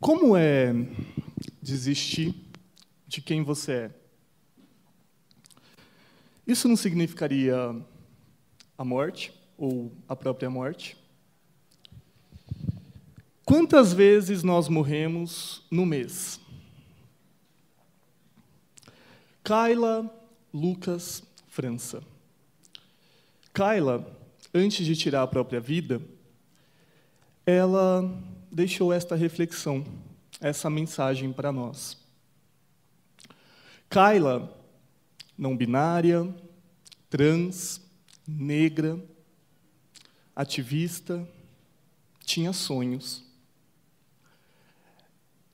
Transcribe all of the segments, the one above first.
Como é desistir de quem você é? Isso não significaria a morte ou a própria morte? Quantas vezes nós morremos no mês? Kayla, Lucas, França. Kayla, antes de tirar a própria vida, ela deixou esta reflexão, essa mensagem para nós. Kayla, não binária, trans, negra, ativista, tinha sonhos,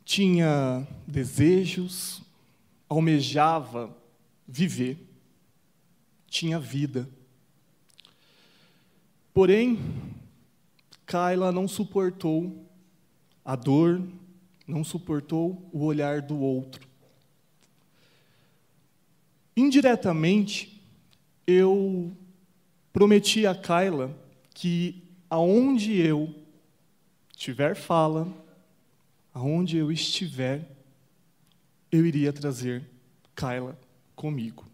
tinha desejos, almejava viver, tinha vida. Porém, Kayla não suportou a dor, não suportou o olhar do outro. Indiretamente, eu prometi a Kayla que aonde eu tiver fala, aonde eu estiver, eu iria trazer Kayla comigo.